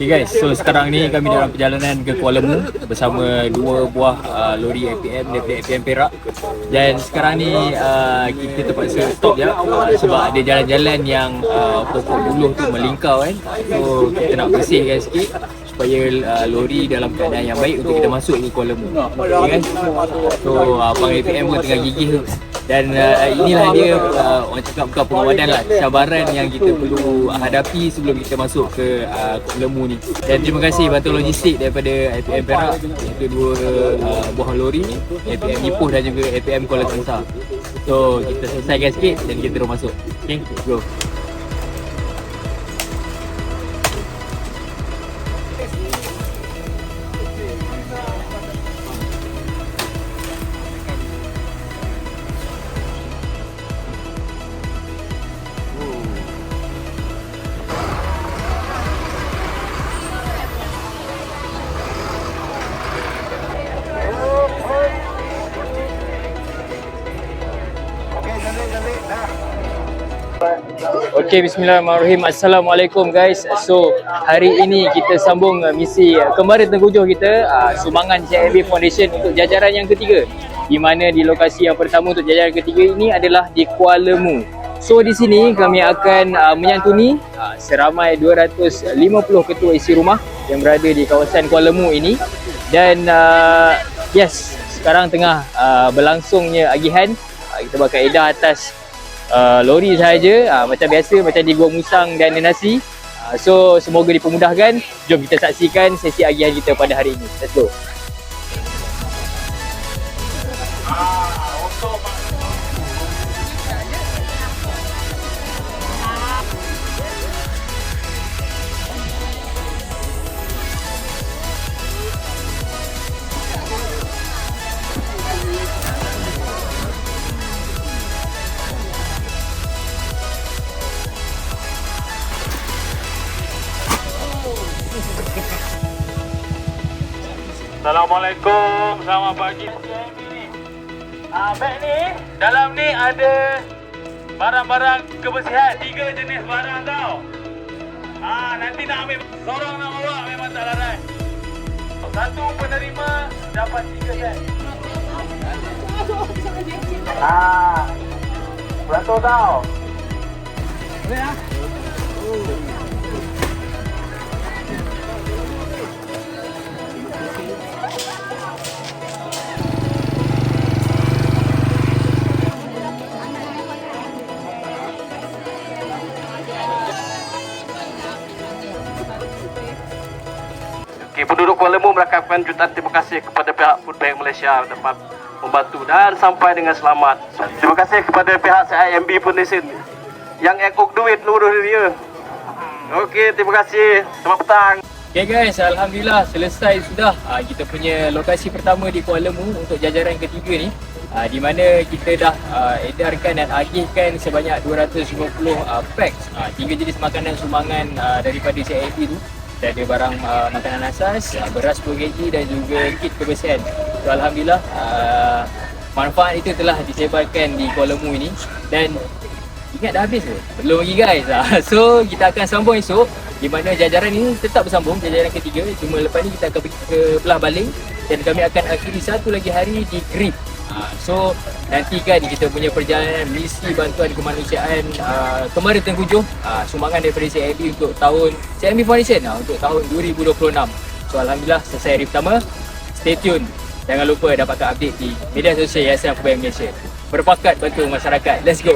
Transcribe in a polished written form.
Okay guys, so sekarang ni kami dalam perjalanan ke Kuala Mu bersama dua buah lori APM daripada APM Perak. Dan sekarang ni kita terpaksa stop je sebab ada jalan-jalan yang pokok buluh tu melingkar kan. So kita nak bersihkan sikit supaya lori dalam keadaan yang baik untuk kita masuk ke Kuala Mu. Okay guys, so abang APM pun tengah gigih tu. Dan inilah dia orang cakap bukan pengawadan lah, cabaran yang kita perlu hadapi sebelum kita masuk ke Kuala Mu ni. Dan terima kasih bantuan logistik daripada APM Perak, iaitu dua buah lori, APM Ipoh dan juga APM Kuala Kangsar. So kita selesaikan sikit dan kita terus masuk. Okay, let's go. Okay, bismillahirrahmanirrahim. Assalamualaikum guys. So hari ini kita sambung misi kembali Tengkujuh kita, sumbangan CIMB Foundation untuk jajaran yang ketiga, di mana di lokasi yang pertama untuk jajaran ketiga ini adalah di Kuala Mu. So di sini kami akan menyantuni seramai 250 ketua isi rumah yang berada di kawasan Kuala Mu ini. Dan yes, sekarang tengah berlangsungnya agihan. Kita bakal edah atas lori sahaja, macam biasa, macam di Gua Musang dan Nasi. So semoga dipermudahkan. Jom kita saksikan sesi agihan kita pada hari ini. Let's go. Assalamualaikum, selamat pagi. Beg ni, dalam ni ada barang-barang kebersihan, 3 jenis barang tau. Nanti nak ambil, seorang nak bawa memang tak larat. Satu penerima dapat 3 set. Beratur tau. Boleh lah. Penduduk Kuala Mu merakamkan jutaan terima kasih kepada pihak Food Bank Malaysia dapat membantu dan sampai dengan selamat. Terima kasih kepada pihak CIMB Foundation yang ekok duit luruh dia. Okey, terima kasih. Selamat petang. Okay guys, alhamdulillah selesai sudah kita punya lokasi pertama di Kuala Mu untuk jajaran ketiga ni, di mana kita dah edarkan dan agihkan sebanyak 250 packs 3 jenis makanan sumbangan daripada CIMB tu. Ada barang makanan asas, beras 10 kg dan juga kit kebersihan. So, alhamdulillah manfaat itu telah disebarkan di Kuala Mu ini. Dan ingat dah habis ke? Belum lagi guys. So kita akan sambung esok, di mana jajaran ini tetap bersambung, jajaran ketiga. Cuma lepas ni kita akan pergi ke belah baling dan kami akan akhiri satu lagi hari di Grip. So nantikan kita punya perjalanan misi bantuan kemanusiaan Kemara Tengkujuh, sumbangan daripada CIMB untuk tahun CIMB Foundation untuk tahun 2026. So alhamdulillah selesai hari pertama. Stay tune. Jangan lupa dapatkan update di media sosial Yayasan Food Bank Malaysia. Berpakat bantu masyarakat. Let's go.